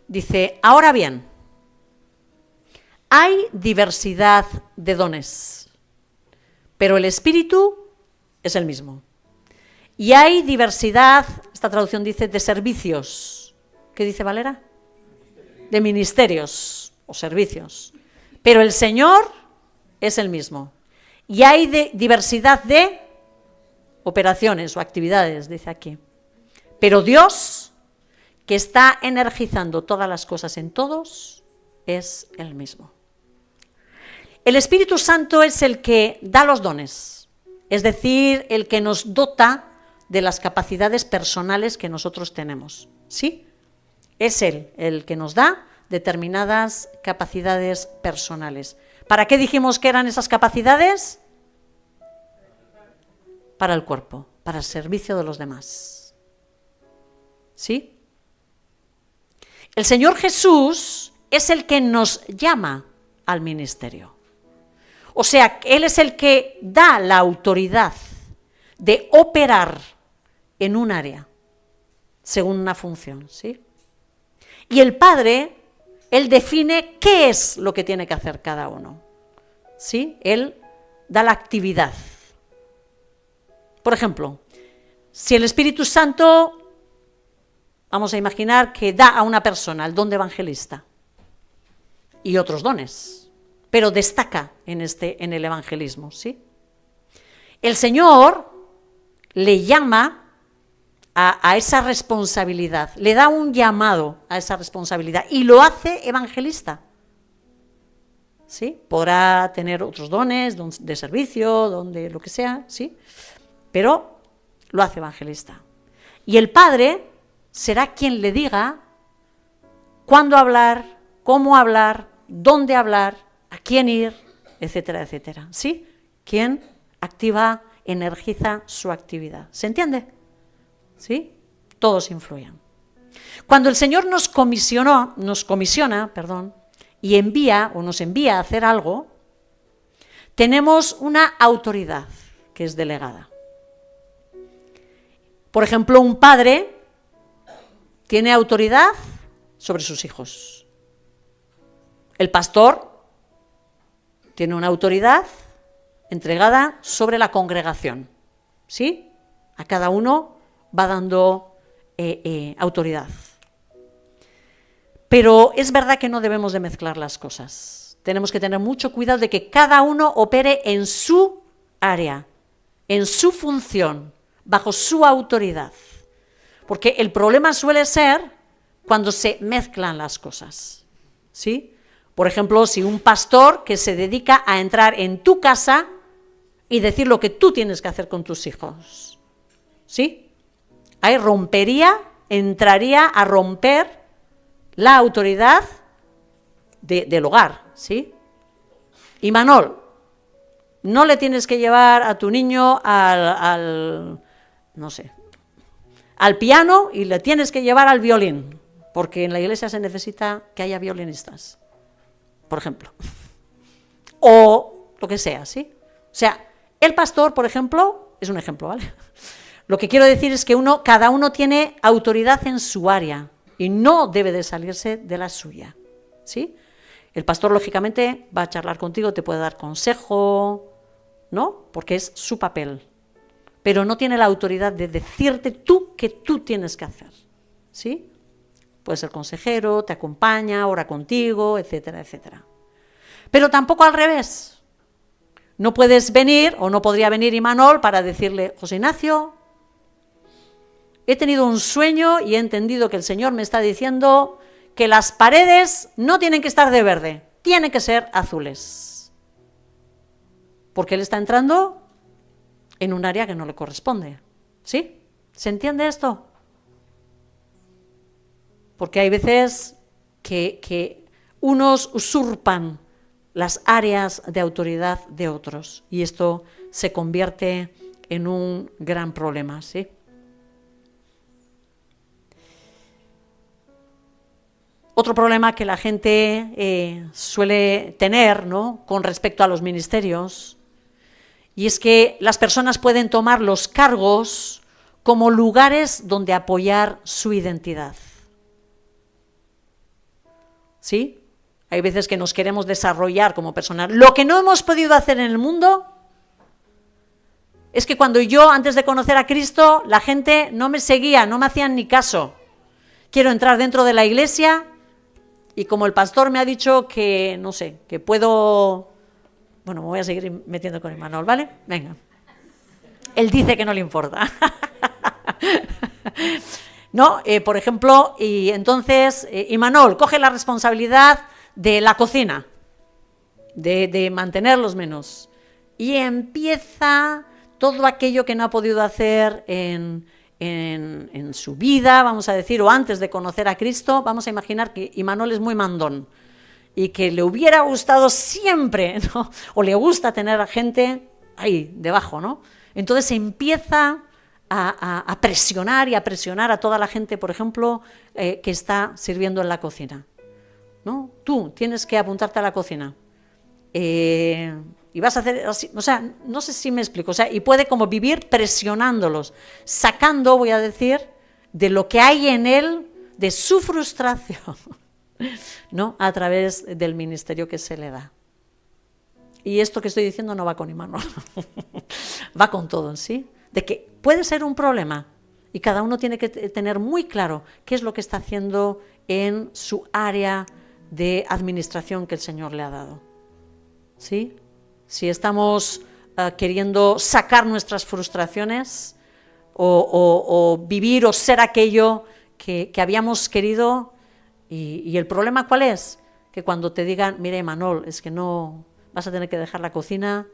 S1: Dice, ahora bien, hay diversidad de dones, pero el Espíritu es el mismo. Y hay diversidad, esta traducción dice, de servicios. ¿Qué dice Valera? De ministerios o servicios. Pero el Señor es el mismo. Y hay diversidad de operaciones o actividades, dice aquí. Pero Dios, que está energizando todas las cosas en todos, es el mismo. El Espíritu Santo es el que da los dones, es decir, el que nos dota de las capacidades personales que nosotros tenemos, ¿sí? Es Él el que nos da determinadas capacidades personales. ¿Para qué dijimos que eran esas capacidades? Para el cuerpo, para el servicio de los demás. ¿Sí? El Señor Jesús es el que nos llama al ministerio. O sea, Él es el que da la autoridad de operar en un área, según una función, ¿sí? Y el Padre, Él define qué es lo que tiene que hacer cada uno, ¿sí? Él da la actividad. Por ejemplo, si el Espíritu Santo, vamos a imaginar que da a una persona el don de evangelista y otros dones, pero destaca en el evangelismo, ¿sí? El Señor le llama a esa responsabilidad, le da un llamado a esa responsabilidad y lo hace evangelista, ¿sí? Podrá tener otros dones, don de servicio, don de lo que sea, ¿sí? Pero lo hace evangelista. Y el Padre será quien le diga cuándo hablar, cómo hablar, dónde hablar, a quién ir, etcétera, etcétera, ¿sí? Quien activa, energiza su actividad. ¿Se entiende? ¿Sí? Todos influyen. Cuando el Señor nos comisiona, y envía o nos envía a hacer algo, tenemos una autoridad que es delegada. Por ejemplo, un padre tiene autoridad sobre sus hijos. El pastor tiene una autoridad entregada sobre la congregación, ¿sí? A cada uno va dando autoridad. Pero es verdad que no debemos de mezclar las cosas. Tenemos que tener mucho cuidado de que cada uno opere en su área, en su función, bajo su autoridad. Porque el problema suele ser cuando se mezclan las cosas, ¿sí? Por ejemplo, si un pastor que se dedica a entrar en tu casa y decir lo que tú tienes que hacer con tus hijos, ¿sí? Ahí entraría a romper la autoridad del hogar, ¿sí? Y Manol, no le tienes que llevar a tu niño al piano y le tienes que llevar al violín, porque en la iglesia se necesita que haya violinistas, por ejemplo, o lo que sea, ¿sí? O sea, el pastor, por ejemplo, es un ejemplo, ¿vale? Lo que quiero decir es que cada uno tiene autoridad en su área y no debe de salirse de la suya, ¿sí? El pastor, lógicamente, va a charlar contigo, te puede dar consejo, ¿no? Porque es su papel, pero no tiene la autoridad de decirte tú que tú tienes que hacer, ¿sí? Puede ser consejero, te acompaña, ora contigo, etcétera, etcétera. Pero tampoco al revés. No puedes venir, o no podría venir Imanol para decirle, José Ignacio, he tenido un sueño y he entendido que el Señor me está diciendo que las paredes no tienen que estar de verde, tienen que ser azules. Porque él está entrando en un área que no le corresponde, ¿sí? ¿Se entiende esto? Porque hay veces que unos usurpan las áreas de autoridad de otros y esto se convierte en un gran problema, ¿sí? Otro problema que la gente suele tener, ¿no?, con respecto a los ministerios, y es que las personas pueden tomar los cargos como lugares donde apoyar su identidad. ¿Sí? Hay veces que nos queremos desarrollar como personas. Lo que no hemos podido hacer en el mundo es que cuando yo, antes de conocer a Cristo, la gente no me seguía, no me hacían ni caso. Quiero entrar dentro de la iglesia y como el pastor me ha dicho que, no sé, que puedo... Bueno, me voy a seguir metiendo con Imanol, ¿vale? Venga. Él dice que no le importa. ¿No? Por ejemplo, y entonces Imanol coge la responsabilidad de la cocina, de mantener los menús. Y empieza todo aquello que no ha podido hacer en su vida, vamos a decir, o antes de conocer a Cristo. Vamos a imaginar que Imanol es muy mandón y que le hubiera gustado siempre, ¿no? O le gusta tener a gente ahí debajo, ¿no? Entonces empieza a presionar y a presionar a toda la gente, por ejemplo, que está sirviendo en la cocina, ¿no? Tú tienes que apuntarte a la cocina. Y vas a hacer así, o sea, no sé si me explico, o sea, y puede como vivir presionándolos, sacando, voy a decir, de lo que hay en él, de su frustración, ¿no? A través del ministerio que se le da. Y esto que estoy diciendo no va con Imanol, va con todo, ¿sí? De que puede ser un problema y cada uno tiene que tener muy claro qué es lo que está haciendo en su área de administración que el Señor le ha dado, ¿sí? Si estamos queriendo sacar nuestras frustraciones o vivir o ser aquello que habíamos querido, y el problema ¿cuál es? Que cuando te digan, mira Imanol, es que no, vas a tener que dejar la cocina,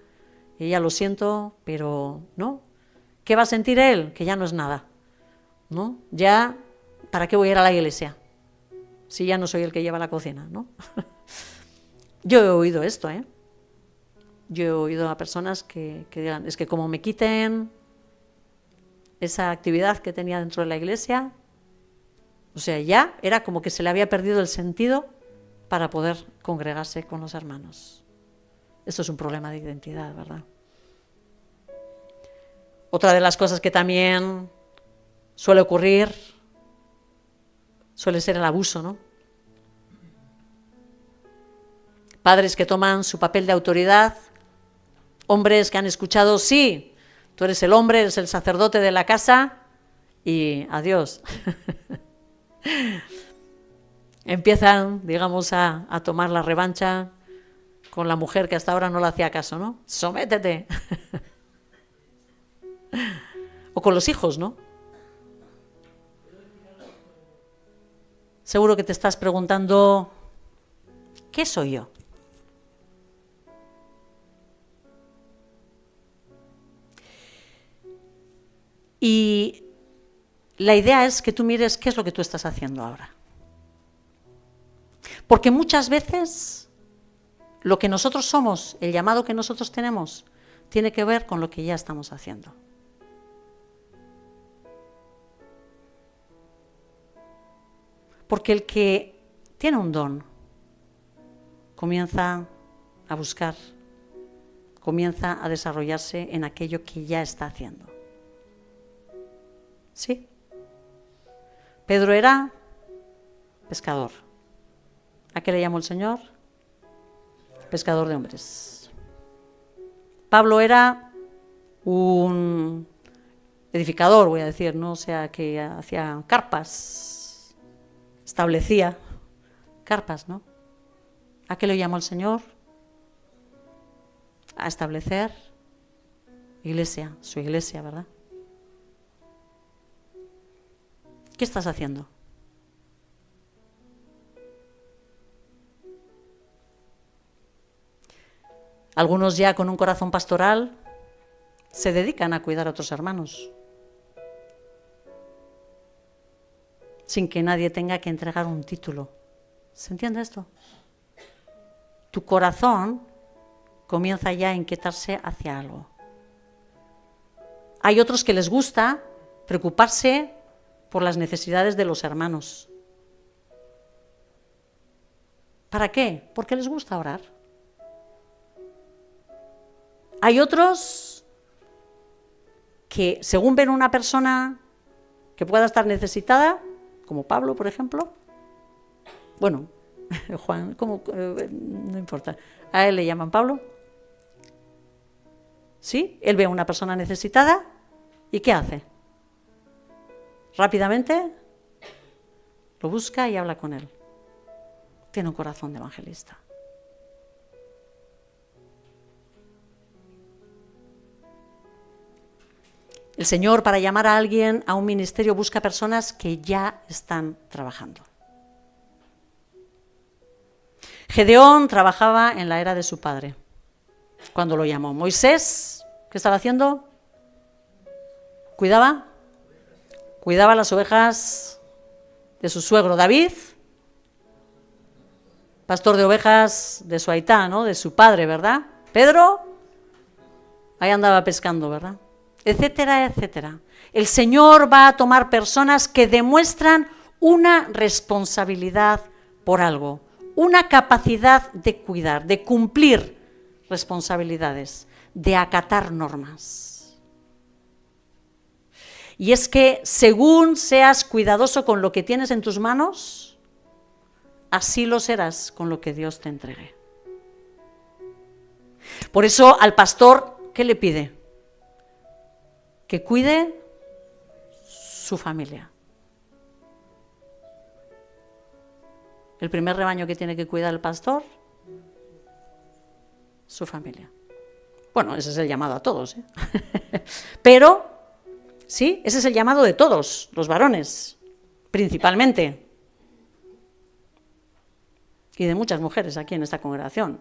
S1: y ya lo siento, pero no. ¿Qué va a sentir él? Que ya no es nada, ¿no? Ya, ¿para qué voy a ir a la iglesia? Si ya no soy el que lleva la cocina, ¿no? Yo he oído esto, ¿eh? Yo he oído a personas que digan, es que como me quiten esa actividad que tenía dentro de la iglesia, o sea, ya era como que se le había perdido el sentido para poder congregarse con los hermanos. Esto es un problema de identidad, ¿verdad? Otra de las cosas que también suele ocurrir suele ser el abuso, ¿no? Padres que toman su papel de autoridad, hombres que han escuchado, sí, tú eres el hombre, eres el sacerdote de la casa y adiós. Empiezan, digamos, a tomar la revancha con la mujer que hasta ahora no le hacía caso, ¿no? Sométete. O con los hijos, ¿no? Seguro que te estás preguntando, ¿qué soy yo? Y la idea es que tú mires qué es lo que tú estás haciendo ahora. Porque muchas veces lo que nosotros somos, el llamado que nosotros tenemos, tiene que ver con lo que ya estamos haciendo. Porque el que tiene un don comienza a buscar, comienza a desarrollarse en aquello que ya está haciendo. ¿Sí? Pedro era pescador. ¿A qué le llamó el Señor? Pescador de hombres. Pablo era un edificador, voy a decir, ¿no? O sea, que hacía carpas, establecía carpas, ¿no? ¿A qué le llamó el Señor? A establecer iglesia, su iglesia, ¿verdad? ¿Qué estás haciendo? Algunos ya con un corazón pastoral se dedican a cuidar a otros hermanos, sin que nadie tenga que entregar un título. ¿Se entiende esto? Tu corazón comienza ya a inquietarse hacia algo. Hay otros que les gusta preocuparse por las necesidades de los hermanos. ¿Para qué? Porque les gusta orar. Hay otros que, según ven una persona que pueda estar necesitada, como Pablo, por ejemplo. Bueno, Juan, no importa. ¿A él le llaman Pablo? ¿Sí? Él ve a una persona necesitada y ¿qué hace? Rápidamente lo busca y habla con él. Tiene un corazón de evangelista. El Señor, para llamar a alguien a un ministerio, busca personas que ya están trabajando. Gedeón trabajaba en la era de su padre, cuando lo llamó. Moisés, ¿qué estaba haciendo? Cuidaba las ovejas de su suegro. David, pastor de ovejas de su aitá, ¿no? De su padre, ¿verdad? Pedro, ahí andaba pescando, ¿verdad? Etcétera, etcétera. El Señor va a tomar personas que demuestran una responsabilidad por algo, una capacidad de cuidar, de cumplir responsabilidades, de acatar normas. Y es que según seas cuidadoso con lo que tienes en tus manos, así lo serás con lo que Dios te entregue. Por eso al pastor, ¿qué le pide? Que cuide su familia. El primer rebaño que tiene que cuidar el pastor, su familia. Bueno, ese es el llamado a todos, ¿eh? Pero, sí, ese es el llamado de todos, los varones, principalmente. Y de muchas mujeres aquí en esta congregación.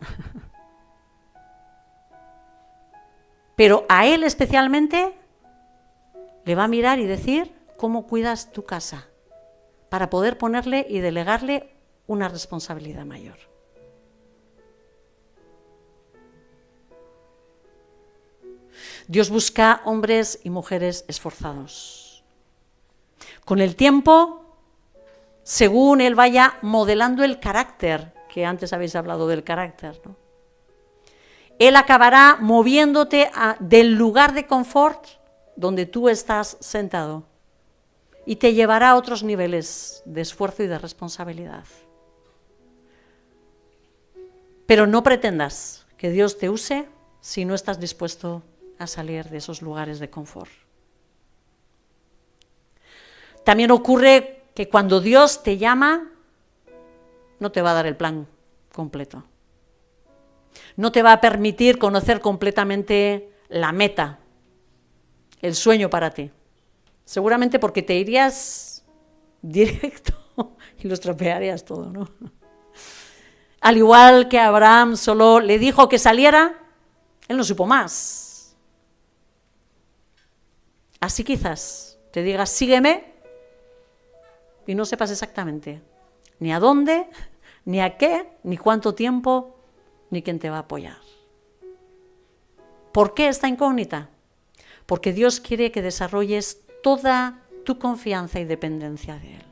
S1: Pero a él especialmente le va a mirar y decir cómo cuidas tu casa para poder ponerle y delegarle una responsabilidad mayor. Dios busca hombres y mujeres esforzados. Con el tiempo, según Él vaya modelando el carácter, que antes habéis hablado del carácter, ¿no? Él acabará moviéndote del lugar de confort donde tú estás sentado y te llevará a otros niveles de esfuerzo y de responsabilidad. Pero no pretendas que Dios te use si no estás dispuesto a salir de esos lugares de confort. También ocurre que cuando Dios te llama, no te va a dar el plan completo. No te va a permitir conocer completamente la meta, el sueño para ti. Seguramente porque te irías directo y lo estropearías todo, ¿no? Al igual que Abraham solo le dijo que saliera, él no supo más. Así quizás te digas, sígueme, y no sepas exactamente ni a dónde, ni a qué, ni cuánto tiempo, ni quién te va a apoyar. ¿Por qué esta incógnita? Porque Dios quiere que desarrolles toda tu confianza y dependencia de Él.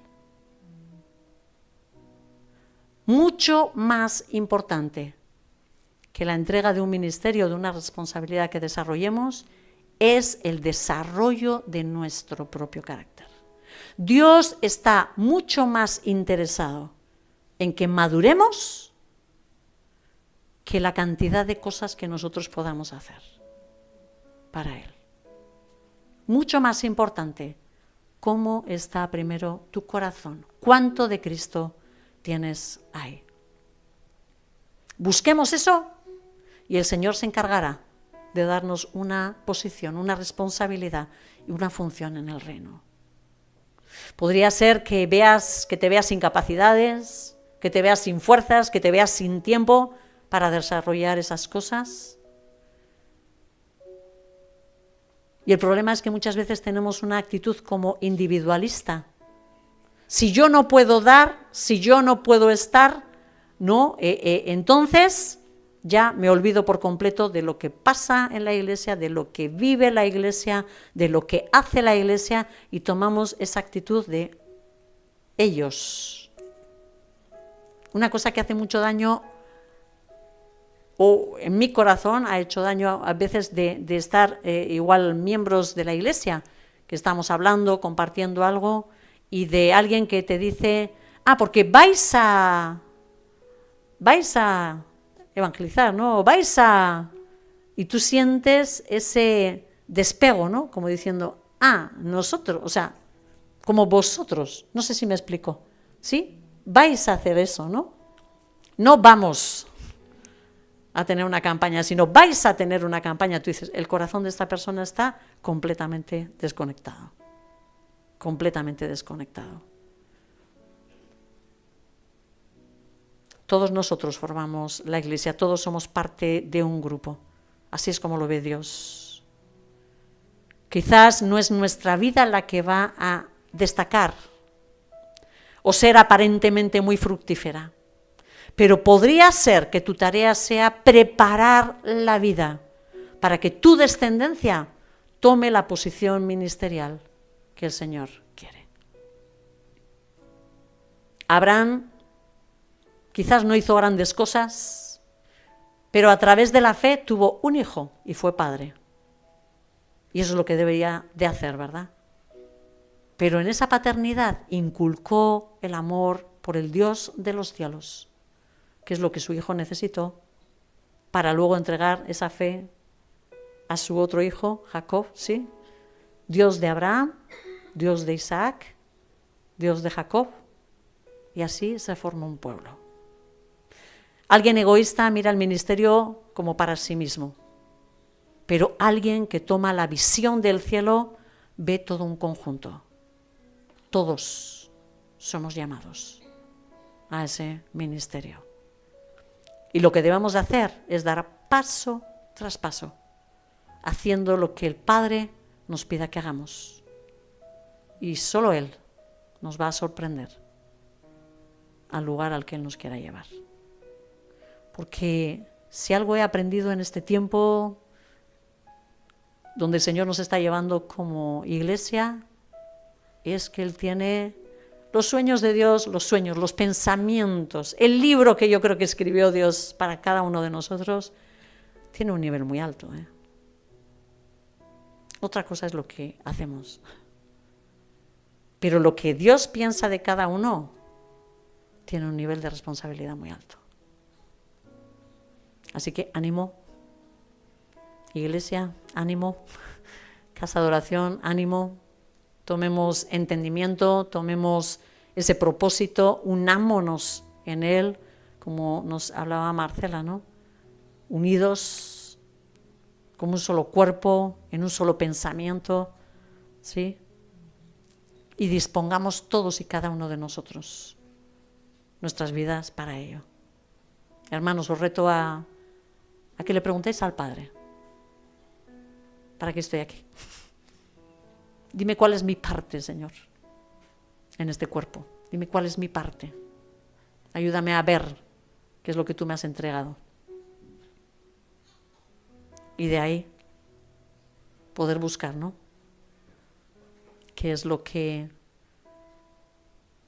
S1: Mucho más importante que la entrega de un ministerio, de una responsabilidad que desarrollemos, es el desarrollo de nuestro propio carácter. Dios está mucho más interesado en que maduremos que la cantidad de cosas que nosotros podamos hacer para Él. Mucho más importante, cómo está primero tu corazón, cuánto de Cristo tienes ahí. Busquemos eso y el Señor se encargará de darnos una posición, una responsabilidad y una función en el reino. Podría ser que te veas sin capacidades, que te veas sin fuerzas, que te veas sin tiempo para desarrollar esas cosas. Y el problema es que muchas veces tenemos una actitud como individualista. Si yo no puedo dar, si yo no puedo estar, no, entonces ya me olvido por completo de lo que pasa en la iglesia, de lo que vive la iglesia, de lo que hace la iglesia, y tomamos esa actitud de ellos. Una cosa que hace mucho daño, o en mi corazón ha hecho daño a veces de estar igual miembros de la iglesia, que estamos hablando, compartiendo algo, y de alguien que te dice, porque vais a evangelizar, ¿no? Y tú sientes ese despego, ¿no? Como diciendo, nosotros, o sea, como vosotros, no sé si me explico, ¿sí? Vais a hacer eso, ¿no? No vamos a tener una campaña, sino vais a tener una campaña. Tú dices, el corazón de esta persona está completamente desconectado. Completamente desconectado. Todos nosotros formamos la iglesia, todos somos parte de un grupo. Así es como lo ve Dios. Quizás no es nuestra vida la que va a destacar o ser aparentemente muy fructífera, pero podría ser que tu tarea sea preparar la vida para que tu descendencia tome la posición ministerial que el Señor quiere. Abraham quizás no hizo grandes cosas, pero a través de la fe tuvo un hijo y fue padre. Y eso es lo que debería de hacer, ¿verdad? Pero en esa paternidad inculcó el amor por el Dios de los cielos, que es lo que su hijo necesitó para luego entregar esa fe a su otro hijo, Jacob, ¿sí? Dios de Abraham, Dios de Isaac, Dios de Jacob, y así se forma un pueblo. Alguien egoísta mira el ministerio como para sí mismo, pero alguien que toma la visión del cielo ve todo un conjunto. Todos somos llamados a ese ministerio. Y lo que debemos de hacer es dar paso tras paso, haciendo lo que el Padre nos pida que hagamos. Y solo Él nos va a sorprender al lugar al que Él nos quiera llevar. Porque si algo he aprendido en este tiempo donde el Señor nos está llevando como iglesia, es que Él tiene los sueños de Dios, los pensamientos, el libro que yo creo que escribió Dios para cada uno de nosotros, tiene un nivel muy alto. Otra cosa es lo que hacemos. Pero lo que Dios piensa de cada uno tiene un nivel de responsabilidad muy alto. Así que ánimo, iglesia, ánimo, casa de oración, ánimo, tomemos entendimiento, tomemos ese propósito, unámonos en él, como nos hablaba Marcela, ¿no? Unidos como un solo cuerpo, en un solo pensamiento, ¿sí? Y dispongamos todos y cada uno de nosotros nuestras vidas para ello. Hermanos, os reto a que le preguntéis al Padre, ¿para qué estoy aquí? Dime cuál es mi parte, Señor, en este cuerpo. Dime cuál es mi parte. Ayúdame a ver qué es lo que tú me has entregado. Y de ahí poder buscar, ¿no? Qué es lo que,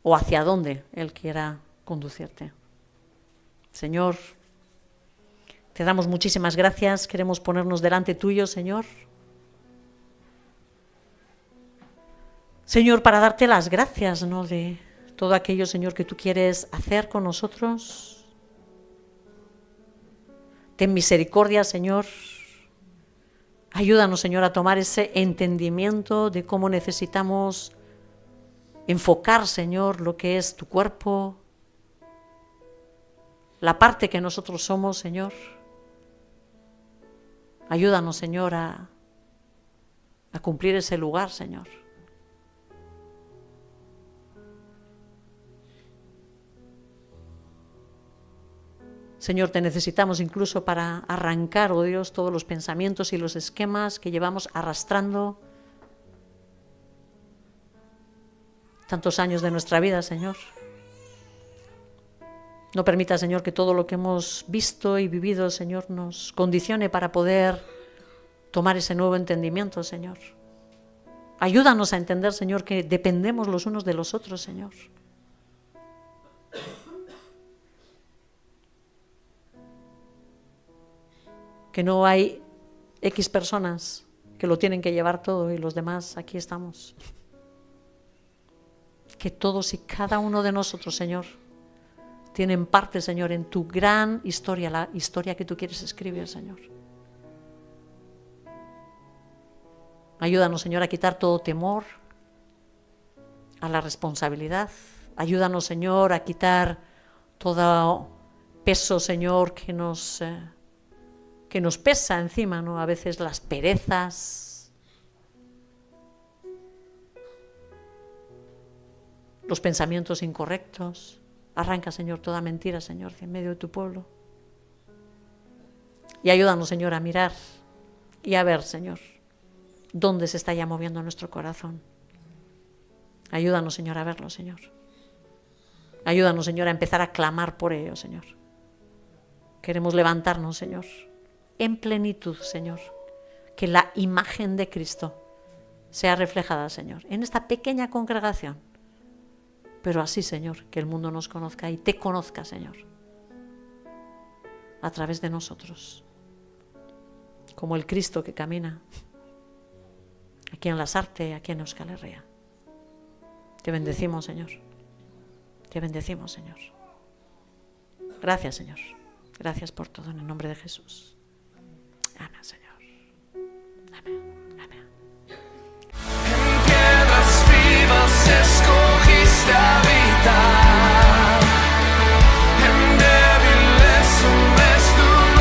S1: o hacia dónde Él quiera conducirte. Señor, te damos muchísimas gracias. Queremos ponernos delante tuyo, Señor. Señor, para darte las gracias, ¿no? De todo aquello, Señor, que tú quieres hacer con nosotros. Ten misericordia, Señor. Ayúdanos, Señor, a tomar ese entendimiento de cómo necesitamos enfocar, Señor, lo que es tu cuerpo, la parte que nosotros somos, Señor. Ayúdanos, Señor, a cumplir ese lugar, Señor. Señor, te necesitamos incluso para arrancar, oh Dios, todos los pensamientos y los esquemas que llevamos arrastrando tantos años de nuestra vida, Señor. No permita, Señor, que todo lo que hemos visto y vivido, Señor, nos condicione para poder tomar ese nuevo entendimiento, Señor. Ayúdanos a entender, Señor, que dependemos los unos de los otros, Señor. Que no hay X personas que lo tienen que llevar todo y los demás aquí estamos. Que todos y cada uno de nosotros, Señor, tienen parte, Señor, en tu gran historia, la historia que tú quieres escribir, Señor. Ayúdanos, Señor, a quitar todo temor a la responsabilidad. Ayúdanos, Señor, a quitar todo peso, Señor, que nos pesa encima, ¿no? A veces las perezas, los pensamientos incorrectos. Arranca, Señor, toda mentira, Señor, de en medio de tu pueblo. Y ayúdanos, Señor, a mirar y a ver, Señor, dónde se está ya moviendo nuestro corazón. Ayúdanos, Señor, a verlo, Señor. Ayúdanos, Señor, a empezar a clamar por ello, Señor. Queremos levantarnos, Señor, en plenitud, Señor. Que la imagen de Cristo sea reflejada, Señor, en esta pequeña congregación. Pero así, Señor, que el mundo nos conozca y te conozca, Señor, a través de nosotros. Como el Cristo que camina aquí en Lasarte, aquí en Euskal Herria. Te bendecimos, Señor. Te bendecimos, Señor. Gracias, Señor. Gracias por todo en el nombre de Jesús. Amén, Señor. Amén.